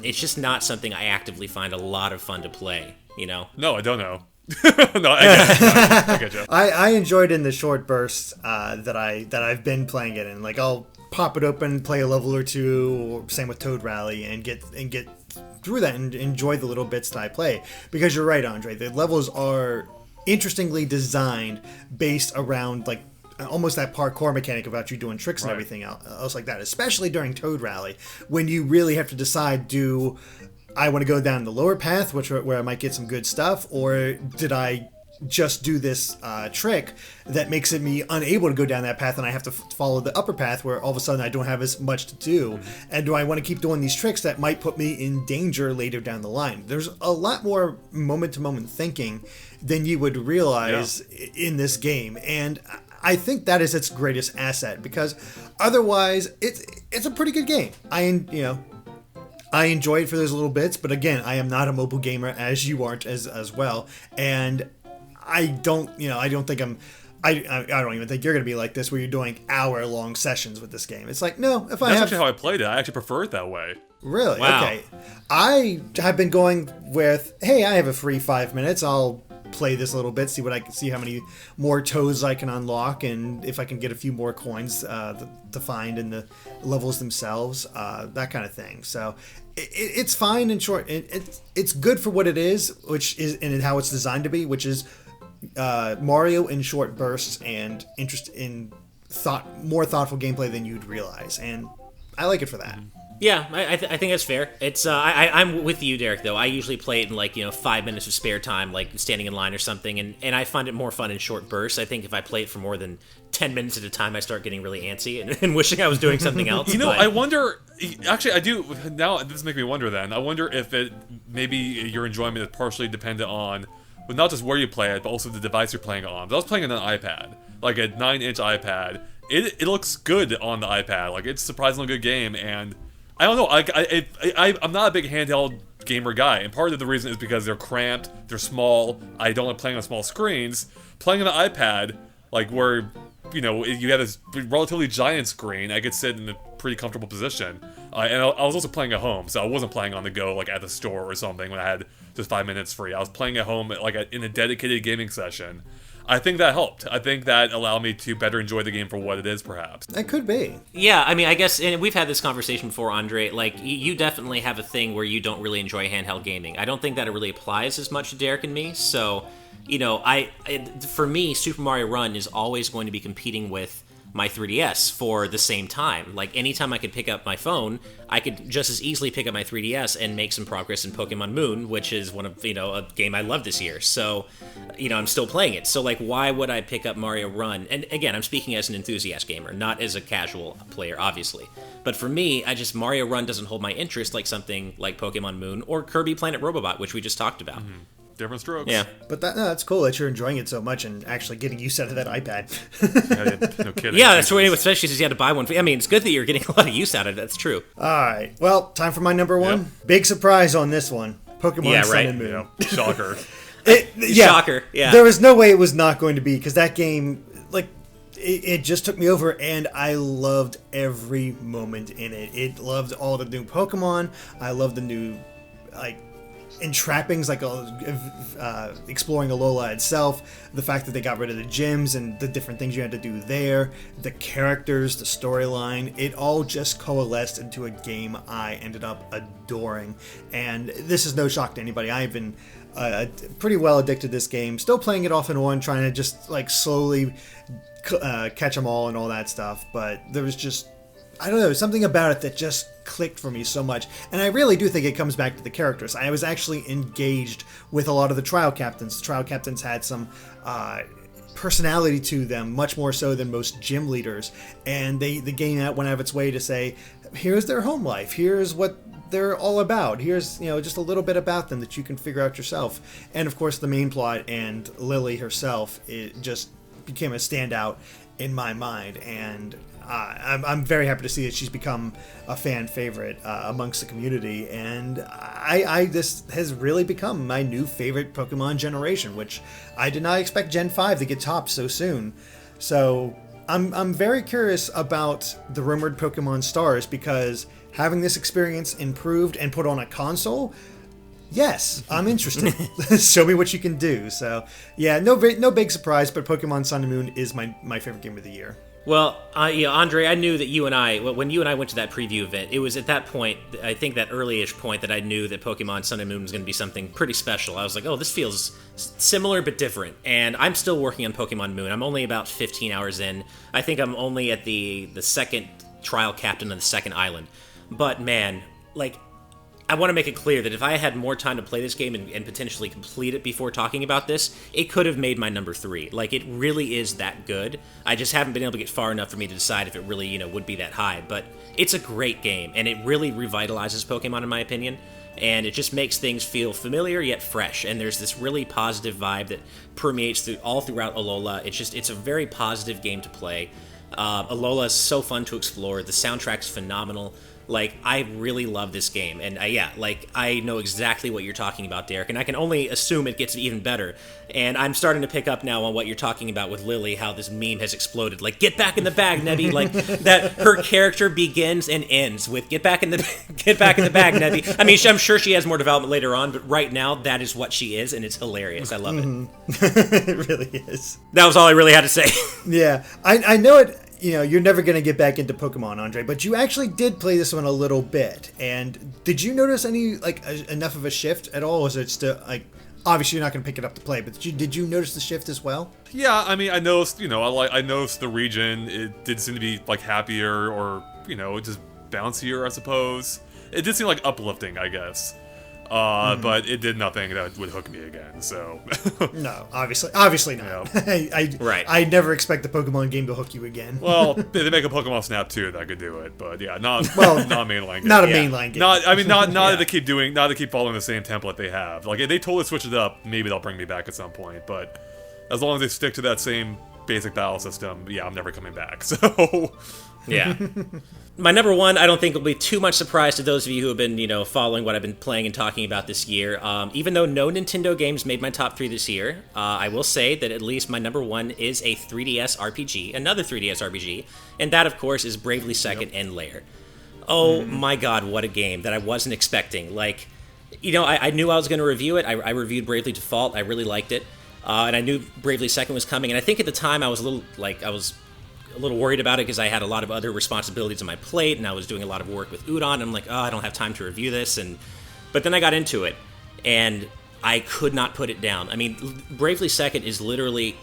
It's just not something I actively find a lot of fun to play, No, I don't know. No, I get you. I enjoyed in the short bursts that I've been playing it in. Like, I'll pop it open, play a level or two, or same with Toad Rally, and get through that and enjoy the little bits that I play. Because you're right, Andre, the levels are interestingly designed based around, like, almost that parkour mechanic about you doing tricks and everything else like that, especially during Toad Rally, when you really have to decide, do I want to go down the lower path, where I might get some good stuff, or did I just do this trick that makes me unable to go down that path and I have to follow the upper path where all of a sudden I don't have as much to do? And do I want to keep doing these tricks that might put me in danger later down the line? There's a lot more moment-to-moment thinking than you would realize in this game, and I think that is its greatest asset, because otherwise it's a pretty good game. I enjoy it for those little bits, but again, I am not a mobile gamer, as you aren't as well, and I don't even think you're going to be like this, where you're doing hour-long sessions with this game. It's like, no, That's actually how I played it. I actually prefer it that way. Really? Wow. Okay. I have been going with, hey, I have a free 5 minutes. I'll play this a little bit, see how many more toads I can unlock, and if I can get a few more coins to find in the levels themselves, that kind of thing. So it's fine and short. It's good for what it is, which is and how it's designed to be, which is Mario in short bursts and interest in more thoughtful gameplay than you'd realize, and I like it for that. Yeah, I think that's fair. It's I'm with you, Derek, though. I usually play it in 5 minutes of spare time, like standing in line or something, and I find it more fun in short bursts. I think if I play it for more than 10 minutes at a time, I start getting really antsy and wishing I was doing something else. I wonder, actually I do, now this makes me wonder then, I wonder if maybe your enjoyment is partially dependent on, well, not just where you play it, but also the device you're playing it on. But I was playing it on an iPad, like a 9-inch iPad. It looks good on the iPad, like it's a surprisingly good game, and I don't know. I'm not a big handheld gamer guy, and part of the reason is because they're cramped, they're small. I don't like playing on small screens. Playing on an iPad, like where you have this relatively giant screen, I could sit in a pretty comfortable position. And I was also playing at home, so I wasn't playing on the go, like at the store or something when I had just 5 minutes free. I was playing at home, like in a dedicated gaming session. I think that helped. I think that allowed me to better enjoy the game for what it is, perhaps. That could be. Yeah, I mean, I guess, and we've had this conversation before, Andre, like, you definitely have a thing where you don't really enjoy handheld gaming. I don't think that it really applies as much to Derek and me, so, for me, Super Mario Run is always going to be competing with my 3DS for the same time. Like, anytime I could pick up my phone, I could just as easily pick up my 3DS and make some progress in Pokemon Moon, which is one of, a game I love this year. So, I'm still playing it. So, like, why would I pick up Mario Run? And again, I'm speaking as an enthusiast gamer, not as a casual player, obviously. But for me, Mario Run doesn't hold my interest like something like Pokemon Moon or Kirby Planet Robobot, which we just talked about. Mm-hmm. Different strokes. Yeah. But that's cool that you're enjoying it so much and actually getting use out of that iPad. No kidding. Yeah, that's what, especially since you had to buy one. I mean, it's good that you're getting a lot of use out of it. That's true. All right. Well, time for my number one. Yep. Big surprise on this one. Pokemon Sun and Moon. Yeah. Shocker. Shocker. Yeah. There was no way it was not going to be, because that game, like, it just took me over, and I loved every moment in it. It loved all the new Pokemon. I loved the new, like, entrappings, like exploring Alola itself, the fact that they got rid of the gyms and the different things you had to do there, the characters, the storyline, it all just coalesced into a game I ended up adoring. And this is no shock to anybody. I've been pretty well addicted to this game, still playing it off and on, trying to just like slowly catch them all and all that stuff. But there was just, I don't know, something about it that just clicked for me so much. And I really do think it comes back to the characters. I was actually engaged with a lot of the trial captains. The trial captains had some personality to them, much more so than most gym leaders. And the game went out of its way to say, here's their home life, here's what they're all about, here's, just a little bit about them that you can figure out yourself. And of course the main plot and Lily herself, it just became a standout in my mind. And I'm very happy to see that she's become a fan favorite amongst the community, and this has really become my new favorite Pokemon generation, which I did not expect Gen 5 to get topped so soon. So I'm very curious about the rumored Pokemon Stars, because having this experience improved and put on a console, yes, I'm interested. Show me what you can do. So yeah, no big surprise, but Pokemon Sun and Moon is my favorite game of the year. Well, Andre, I knew that when you and I went to that preview event, it was at that point, I think that early-ish point, that I knew that Pokemon Sun and Moon was going to be something pretty special. I was like, oh, this feels similar but different. And I'm still working on Pokemon Moon. I'm only about 15 hours in. I think I'm only at the second trial captain on the second island. But man, like, I want to make it clear that if I had more time to play this game and potentially complete it before talking about this, it could have made my number 3. Like, it really is that good. I just haven't been able to get far enough for me to decide if it really, would be that high. But it's a great game, and it really revitalizes Pokemon, in my opinion. And it just makes things feel familiar yet fresh. And there's this really positive vibe that permeates all throughout Alola. It's a very positive game to play. Alola is so fun to explore. The soundtrack's phenomenal. Like, I really love this game, and I know exactly what you're talking about, Derek, and I can only assume it gets even better. And I'm starting to pick up now on what you're talking about with Lily, how this meme has exploded. Like, get back in the bag, Nebby. Like, that her character begins and ends with get back in the bag, Nebby. I mean, I'm sure she has more development later on, but right now, that is what she is, and it's hilarious. I love it. It really is. That was all I really had to say. Yeah, I know it. You're never going to get back into Pokemon, Andre, but you actually did play this one a little bit. And did you notice any, enough of a shift at all? Or is it still, obviously you're not going to pick it up to play, but did you notice the shift as well? Yeah, I mean, I noticed, I noticed the region, it did seem to be, happier or, just bouncier, I suppose. It did seem uplifting, I guess. But it did nothing that would hook me again, so... No, obviously not. Right. I never expect the Pokemon game to hook you again. Well, they make a Pokemon Snap 2 that could do it, but yeah, not mainline game. Not a mainline game. Not to keep following the same template they have. If they totally switch it up, maybe they'll bring me back at some point, but as long as they stick to that same basic battle system, yeah, I'm never coming back, so... Yeah. My number 1, I don't think will be too much surprise to those of you who have been, following what I've been playing and talking about this year. Even though no Nintendo games made my top 3 this year, I will say that at least my number 1 is a 3DS RPG, another 3DS RPG, and that, of course, is Bravely Second and Lair. Oh my god, what a game that I wasn't expecting. I knew I was going to review it. I reviewed Bravely Default. I really liked it. And I knew Bravely Second was coming, and I think at the time I was a little worried about it because I had a lot of other responsibilities on my plate, and I was doing a lot of work with Udon, and I'm like, oh, I don't have time to review this, but then I got into it, and I could not put it down. I mean, Bravely Second is literally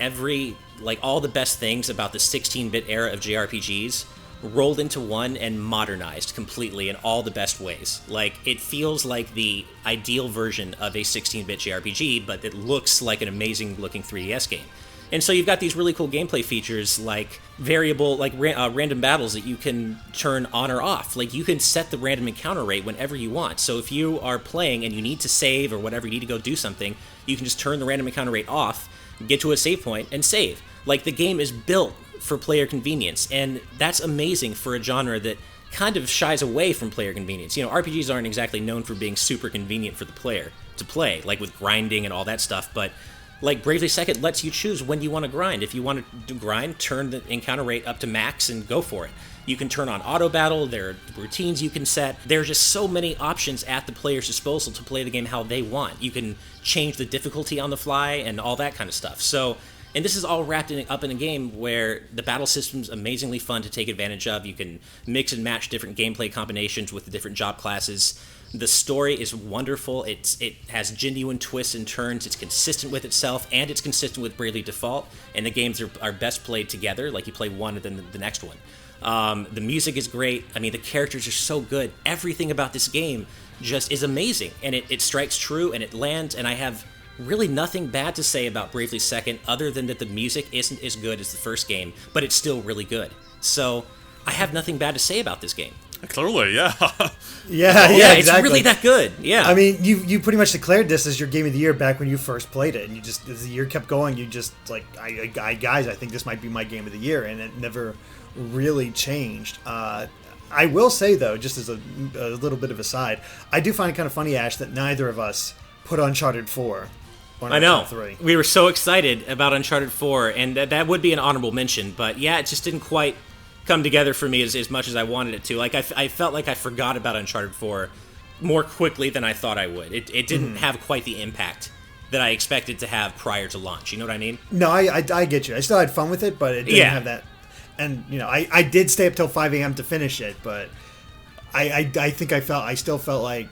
all the best things about the 16-bit era of JRPGs rolled into one and modernized completely in all the best ways. It feels like the ideal version of a 16-bit JRPG, but it looks like an amazing-looking 3DS game. And so you've got these really cool gameplay features like variable, random battles that you can turn on or off. You can set the random encounter rate whenever you want. So if you are playing and you need to save or whatever, you need to go do something, you can just turn the random encounter rate off, get to a save point, and save. The game is built for player convenience, and that's amazing for a genre that kind of shies away from player convenience. RPGs aren't exactly known for being super convenient for the player to play, with grinding and all that stuff, but Like Bravely Second lets you choose when you want to grind. If you want to grind, turn the encounter rate up to max and go for it. You can turn on auto battle, there are routines you can set. There are just so many options at the player's disposal to play the game how they want. You can change the difficulty on the fly and all that kind of stuff. So, and this is all wrapped up in a game where the battle system's amazingly fun to take advantage of. You can mix and match different gameplay combinations with the different job classes. The story is wonderful. It has genuine twists and turns. It's consistent with itself, and it's consistent with Bravely Default. And the games are best played together. Like you play one and then the next one. The music is great. I mean, the characters are so good. Everything about this game just is amazing, and it strikes true, and it lands, and I have really nothing bad to say about Bravely Second other than that the music isn't as good as the first game, but it's still really good. So I have nothing bad to say about this game. Clearly, yeah. Yeah, It's exactly. really that good. Yeah. I mean, you pretty much declared this as your game of the year back when you first played it, and you just, as the year kept going, you just like, guys, I think this might be my game of the year, and it never really changed. I will say though, just as a little bit of a side, I do find it kind of funny, Ash, that neither of us put Uncharted 4 on our I know. top 3. We were so excited about Uncharted 4, and that would be an honorable mention, but yeah, it just didn't quite come together for me as much as I wanted it to. Like, I felt like I forgot about Uncharted 4 more quickly than I thought I would. It didn't have quite the impact that I expected to have prior to launch. You know what I mean? No, I get you. I still had fun with it, but it didn't have that. And, you know, I did stay up till 5 a.m. to finish it, but I think I still felt like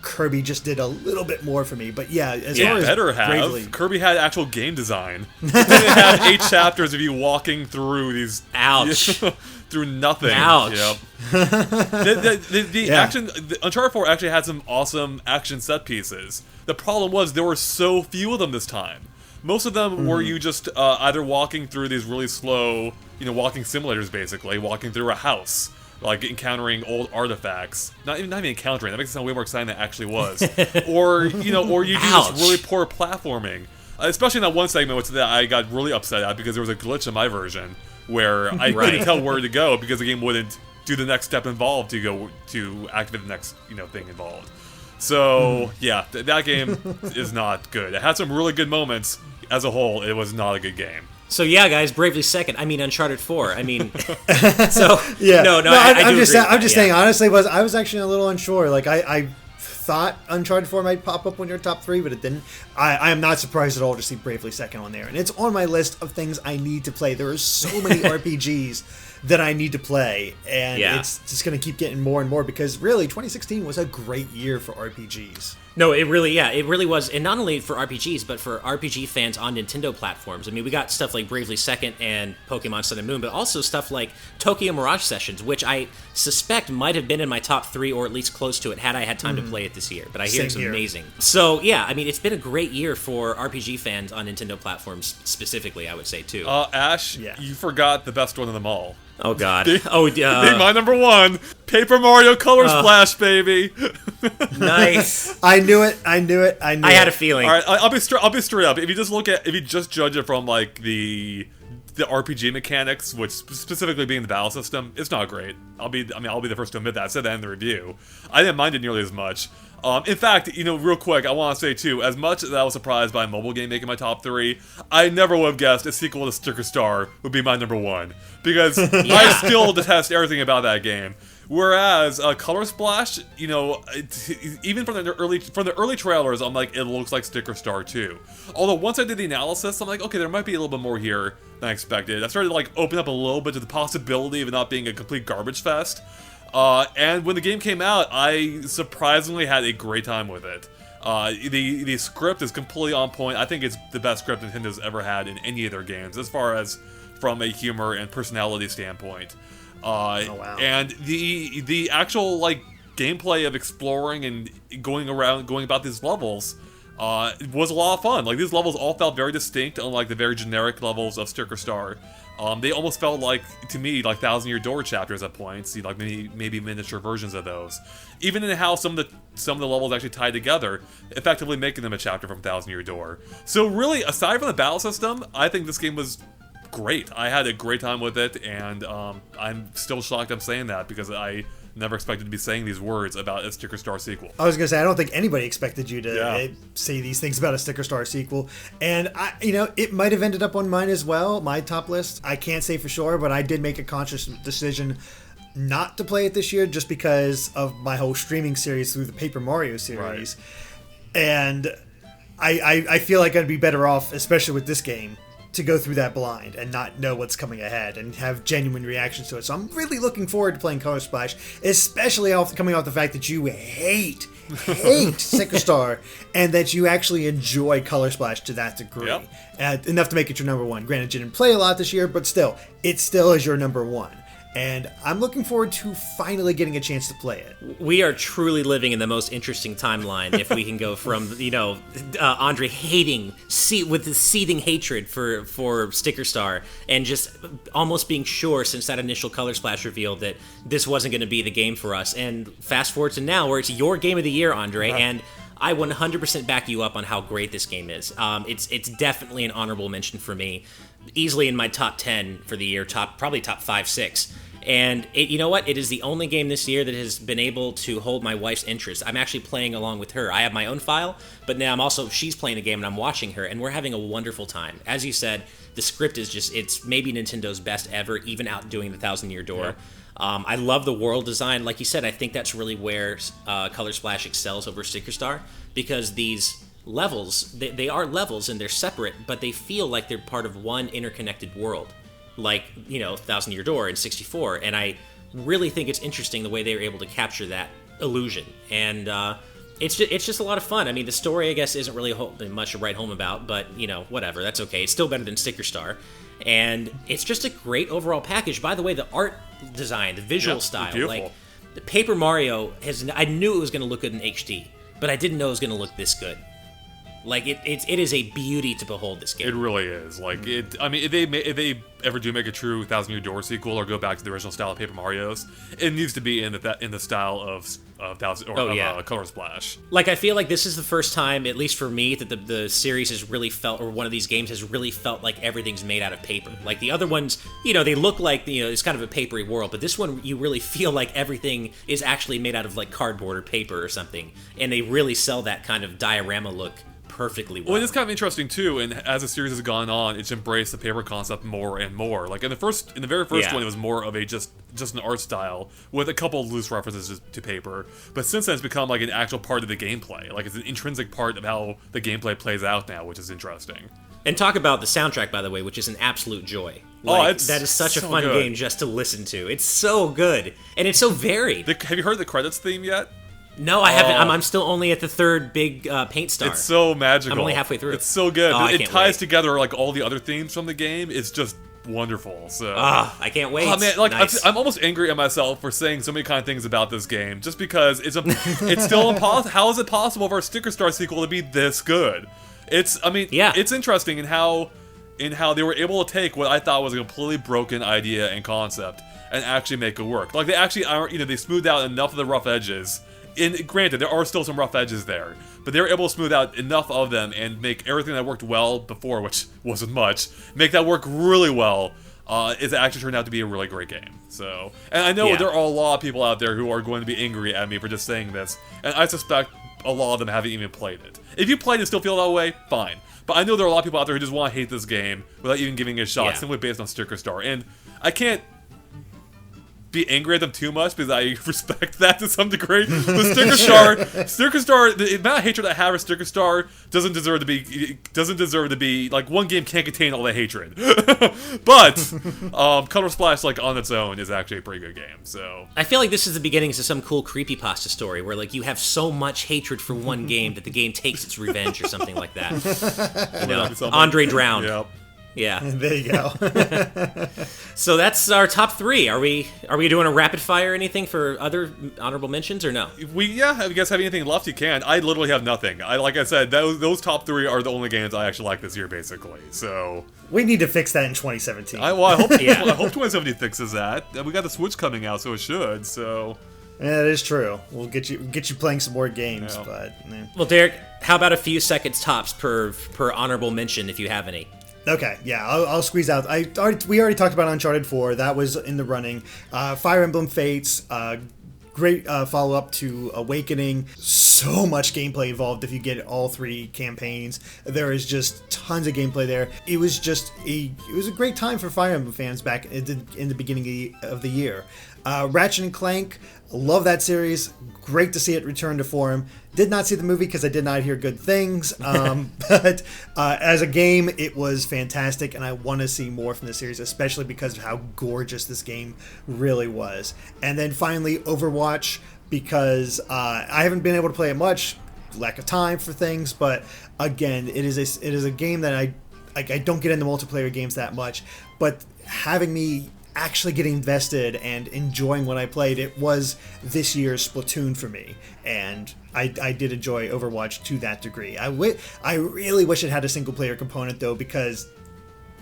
Kirby just did a little bit more for me. But yeah, as far as better have. Bravely, Kirby had actual game design. It had 8 chapters of you walking through these... Ouch. through nothing. Ouch. Yep. the action... The Uncharted 4 actually had some awesome action set pieces. The problem was there were so few of them this time. Most of them were you just either walking through these really slow, walking simulators basically, walking through a house, like encountering old artifacts. Not even encountering. That makes it sound way more exciting than it actually was. or you do this really poor platforming. Especially in that one segment, which that I got really upset at because there was a glitch in my version where I couldn't tell where to go because the game wouldn't do the next step involved to activate the next thing involved. So yeah, that game is not good. It had some really good moments. As a whole, it was not a good game. So yeah, guys, Bravely Second. I mean, Uncharted 4. I mean, so yeah. No, I'm just saying. Honestly, I was actually a little unsure. Like I thought Uncharted 4 might pop up on your top 3, but it didn't. I am not surprised at all to see Bravely Second on there, and it's on my list of things I need to play. There are so many RPGs that I need to play, and it's just going to keep getting more and more because really 2016 was a great year for RPGs. No, it really was, and not only for RPGs, but for RPG fans on Nintendo platforms. I mean, we got stuff like Bravely Second and Pokemon Sun and Moon, but also stuff like Tokyo Mirage Sessions, which I suspect might have been in my top 3 or at least close to it had I had time to play it this year. But I hear it's amazing. So yeah, I mean, it's been a great year for RPG fans on Nintendo platforms specifically, I would say too. Ash, you forgot the best one of them all. Oh God! My number 1, Paper Mario Color Splash, baby. Nice. I knew it. I had a feeling. All right, I'll be straight up. If you just judge it from like the RPG mechanics, which specifically being the battle system, it's not great. I'll be the first to admit that. I said that in the review. I didn't mind it nearly as much. In fact, real quick, I want to say too, as much as I was surprised by a mobile game making my top 3, I never would have guessed a sequel to Sticker Star would be my number 1 because I still detest everything about that game. Whereas Color Splash, even from the early trailers, I'm like, it looks like Sticker Star 2. Although once I did the analysis, I'm like, okay, there might be a little bit more here than I expected. I started to open up a little bit to the possibility of it not being a complete garbage fest. And when the game came out, I surprisingly had a great time with it. The script is completely on point. I think it's the best script Nintendo's ever had in any of their games, as far as from a humor and personality standpoint. Oh, wow. And the actual gameplay of exploring and going about these levels was a lot of fun. These levels all felt very distinct, unlike the very generic levels of Sticker Star. They almost felt to me like Thousand Year Door chapters at points, maybe miniature versions of those. Even in how some of the levels actually tied together, effectively making them a chapter from Thousand Year Door. So really, aside from the battle system, I think this game was great. I had a great time with it, and I'm still shocked I'm saying that because I never expected to be saying these words about a Sticker Star sequel. I was gonna say, I don't think anybody expected you to Yeah. say these things about a Sticker Star sequel, and it might have ended up on mine as well, my top list. I can't say for sure, but I did make a conscious decision not to play it this year just because of my whole streaming series through the Paper Mario series, and I feel like I'd be better off, especially with this game, to go through that blind and not know what's coming ahead and have genuine reactions to it. So I'm really looking forward to playing Color Splash, especially coming off the fact that you hate Sticker Star and that you actually enjoy Color Splash to that degree. Yep. Enough to make it your number one. Granted, you didn't play a lot this year, but still, it still is your number one. And I'm looking forward to finally getting a chance to play it. We are truly living in the most interesting timeline if we can go from, Andre hating, with the seething hatred for Sticker Star, and just almost being sure since that initial Color Splash reveal that this wasn't going to be the game for us. And fast forward to now where it's your game of the year, Andre, and I 100% back you up on how great this game is. It's definitely an honorable mention for me. Easily in my top 10 for the year, probably top 5, 6. And you know what? It is the only game this year that has been able to hold my wife's interest. I'm actually playing along with her. I have my own file, but now she's playing the game and I'm watching her, and we're having a wonderful time. As you said, the script is it's maybe Nintendo's best ever, even outdoing the Thousand Year Door. Yeah. I love the world design. Like you said, I think that's really where Color Splash excels over Sticker Star, because these levels, they are levels and they're separate, but they feel like they're part of one interconnected world. Like, Thousand Year Door in 64, and I really think it's interesting the way they were able to capture that illusion, and it's just a lot of fun. I mean, the story, I guess, isn't really much to write home about, but, whatever, that's okay. It's still better than Sticker Star, and it's just a great overall package. By the way, the art design, the visual style, beautiful. like, the Paper Mario I knew it was going to look good in HD, but I didn't know it was going to look this good. Like, it is a beauty to behold, this game. It really is. Like, I mean, if they ever do make a true Thousand Year Door sequel or go back to the original style of Paper Mario's, it needs to be in the style of Color Splash. Like, I feel like this is the first time, at least for me, that the series has really felt, or one of these games has really felt like everything's made out of paper. Like, the other ones, they look like, it's kind of a papery world, but this one, you really feel like everything is actually made out of, like, cardboard or paper or something. And they really sell that kind of diorama look perfectly well. Well, it's kind of interesting too, and as the series has gone on, it's embraced the paper concept more and more. Like in the very first one, it was more of a just an art style with a couple of loose references to paper. But since then, it's become like an actual part of the gameplay. Like it's an intrinsic part of how the gameplay plays out now, which is interesting. And talk about the soundtrack, by the way, which is an absolute joy. Like, that is such a fun game just to listen to. It's so good, and it's so varied. Have you heard the credits theme yet? No, I haven't. I'm still only at the third big paint star. It's so magical. I'm only halfway through. It's so good. Oh, it ties together like all the other themes from the game. It's just wonderful. So I can't wait. Oh man, like nice. I'm almost angry at myself for saying so many kind of things about this game, just because it's still impossible. How is it possible for a Sticker Star sequel to be this good? It's interesting in how they were able to take what I thought was a completely broken idea and concept and actually make it work. Like they actually are, they smoothed out enough of the rough edges. And granted, there are still some rough edges there, but they were able to smooth out enough of them and make everything that worked well before, which wasn't much, make that work really well. It actually turned out to be a really great game. So, and I know there are a lot of people out there who are going to be angry at me for just saying this, and I suspect a lot of them haven't even played it. If you played it and still feel that way, fine. But I know there are a lot of people out there who just want to hate this game without even giving it a shot, simply based on Sticker Star. And I can't be angry at them too much because I respect that to some degree. But Sticker Star, the amount of hatred I have for Sticker Star doesn't deserve to be like one game can't contain all that hatred. But Color Splash, like on its own, is actually a pretty good game. So I feel like this is the beginnings of some cool creepypasta story where like you have so much hatred for one game that the game takes its revenge or something like that. Andre drowned. Yep. Yeah. There you go. So that's our top 3. Are we doing a rapid fire or anything for other honorable mentions or no? If you guys have anything left, you can. I literally have nothing. Like I said, those top 3 are the only games I actually like this year, basically. So we need to fix that in 2017. I hope 2017 fixes that. We got the Switch coming out, so it should. So yeah, that is true. We'll get you playing some more games, but well, Derek, how about a few seconds tops per honorable mention if you have any? Okay, yeah, I'll squeeze out. We already talked about Uncharted 4. That was in the running. Fire Emblem Fates, Great follow-up to Awakening. So much gameplay involved if you get all 3 campaigns. There is just tons of gameplay there. It was a great time for Fire Emblem fans back in the beginning of the year. Ratchet and Clank, love that series. Great to see it return to form. Did not see the movie because I did not hear good things. But as a game, it was fantastic, and I want to see more from the series, especially because of how gorgeous this game really was. And then finally, Overwatch, because I haven't been able to play it much, lack of time for things. But again, it is a game that I don't get into multiplayer games that much, but having me actually getting invested and enjoying what I played, it was this year's Splatoon for me, and I did enjoy Overwatch to that degree. I really wish it had a single player component though, because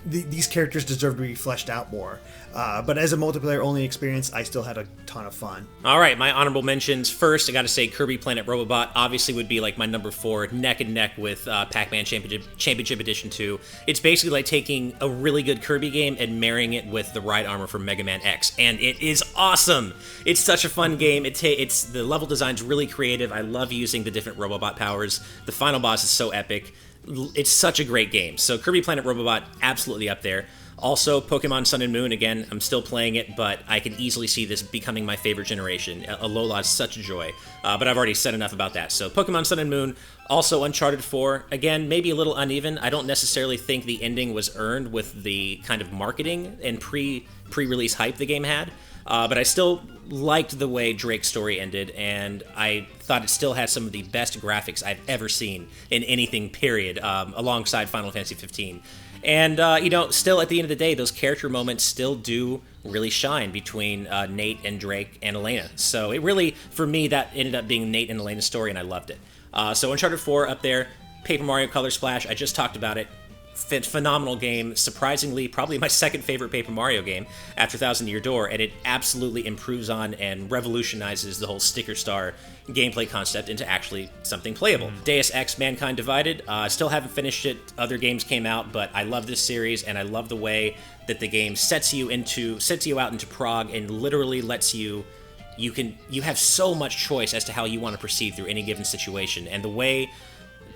these characters deserve to be fleshed out more. But as a multiplayer only experience, I still had a ton of fun. All right, my honorable mentions. First, I got to say Kirby Planet Robobot obviously would be like my number 4, neck and neck with Pac-Man Championship Edition 2. It's basically like taking a really good Kirby game and marrying it with the ride armor from Mega Man X, and it is awesome. It's such a fun game. It's the level design's really creative. I love using the different Robobot powers. The final boss is so epic. It's such a great game. So Kirby Planet Robobot, absolutely up there. Also, Pokemon Sun and Moon, again, I'm still playing it, but I can easily see this becoming my favorite generation. Alola is such a joy, but I've already said enough about that. So Pokemon Sun and Moon, also Uncharted 4, again, maybe a little uneven. I don't necessarily think the ending was earned with the kind of marketing and pre-release hype the game had. But I still liked the way Drake's story ended, and I thought it still had some of the best graphics I've ever seen in anything, period, alongside Final Fantasy 15. And, still at the end of the day, those character moments still do really shine between Nate and Drake and Elena. So it really, for me, that ended up being Nate and Elena's story, and I loved it. So Uncharted 4 up there, Paper Mario Color Splash, I just talked about it. Phenomenal game, surprisingly probably my second favorite Paper Mario game after Thousand Year Door, and it absolutely improves on and revolutionizes the whole sticker star gameplay concept into actually something playable. Deus Ex Mankind Divided, still haven't finished it, other games came out, but I love this series, and I love the way that the game sets you out into Prague and literally lets you have so much choice as to how you want to proceed through any given situation, and the way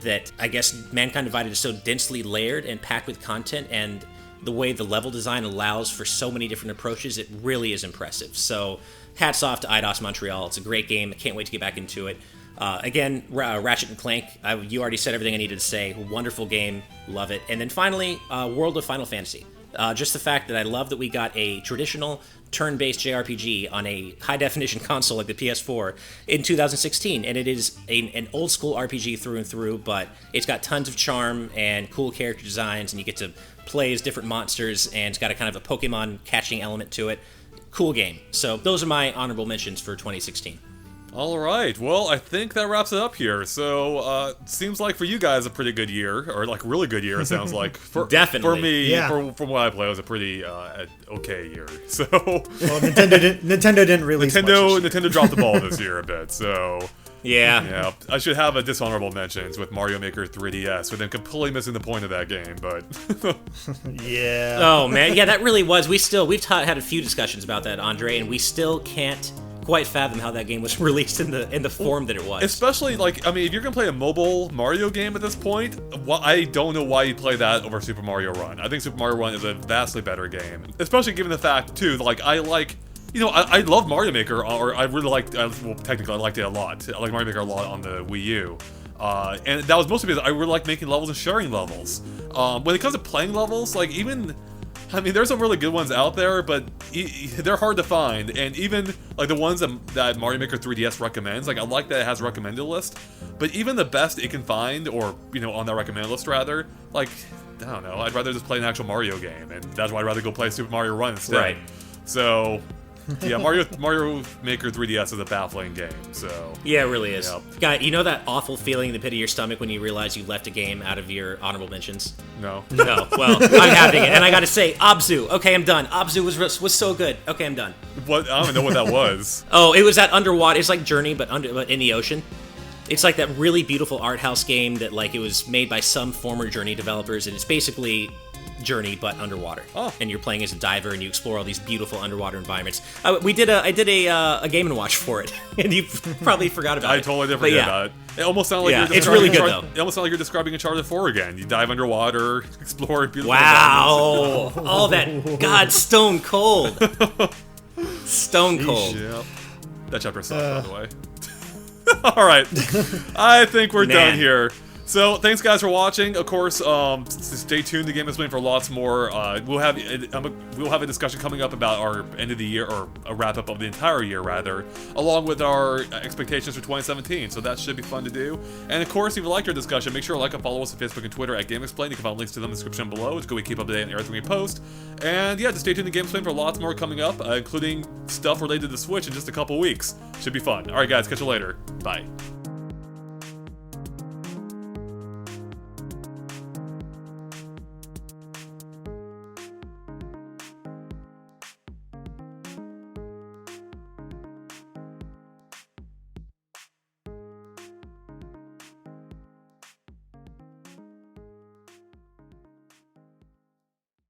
that I guess Mankind Divided is so densely layered and packed with content, and the way the level design allows for so many different approaches, it really is impressive. So hats off to Eidos Montreal. It's a great game. I can't wait to get back into it. Again, Ratchet and Clank, you already said everything I needed to say. Wonderful game. Love it. And then finally, World of Final Fantasy. Just the fact that I love that we got a traditional turn-based JRPG on a high-definition console like the PS4 in 2016, and it is an old-school RPG through and through, but it's got tons of charm and cool character designs, and you get to play as different monsters, and it's got a kind of a Pokemon catching element to it. Cool game. So those are my honorable mentions for 2016. All right, well, I think that wraps it up here. So, seems like for you guys a pretty good year, or like really good year. It sounds like Definitely. For me, yeah. from what I play, it was a pretty okay year. So, Well, Nintendo didn't release much this year. Nintendo dropped the ball this year a bit. So, Yeah. I should have a dishonorable mentions with Mario Maker 3DS, with them completely missing the point of that game. But Yeah. Oh man, yeah, that really was. We've had a few discussions about that, Andre, and we still can't quite fathom how that game was released in the form that it was. especially if you're gonna play a mobile Mario game at this point, I don't know why you play that over Super Mario Run. I think Super Mario Run is a vastly better game, especially given the fact too, I love Mario Maker, or I really liked. Technically, I liked it a lot. I like Mario Maker a lot on the Wii U. And that was mostly because I really like making levels and sharing levels. When it comes to playing levels, there's some really good ones out there, but they're hard to find. And even the ones that Mario Maker 3DS recommends, I like that it has a recommended list. But even the best it can find, or on that recommended list rather, I don't know. I'd rather just play an actual Mario game, and that's why I'd rather go play Super Mario Run instead. Right. So. Yeah, Mario Maker 3DS is a baffling game, so... Yeah, it really is. Yep. Guy, you know that awful feeling in the pit of your stomach when you realize you left a game out of your honorable mentions? No. No, well, I'm having it, and I gotta say, Abzu. Okay, I'm done. Abzu was so good. Okay, I'm done. What? I don't even know what that was. Oh, it was that underwater. It's like Journey, but in the ocean. It's like that really beautiful art house game that it was made by some former Journey developers, and it's basically Journey, but underwater. Oh. And you're playing as a diver, and you explore all these beautiful underwater environments. I did a Game & Watch for it, and you probably forgot about it. I totally did forget about it. It almost sounded like Yeah, you're it's really good, It almost sounded like you're describing Uncharted 4 again. You dive underwater, explore beautiful Wow! All that, God, stone cold. Stone cold. Yep. That chapter sucked, by the way. All right, I think we're done here. So thanks guys for watching. Of course, stay tuned to Game Explain for lots more. We'll have a discussion coming up about our end of the year, or a wrap up of the entire year rather, along with our expectations for 2017. So that should be fun to do. And of course, if you liked our discussion, make sure to like and follow us on Facebook and Twitter at Game Explain. You can find links to them in the description below. It's good we keep up to date on everything we post. And yeah, just stay tuned to Game Explain for lots more coming up, including stuff related to the Switch in just a couple weeks. Should be fun. All right, guys, catch you later. Bye.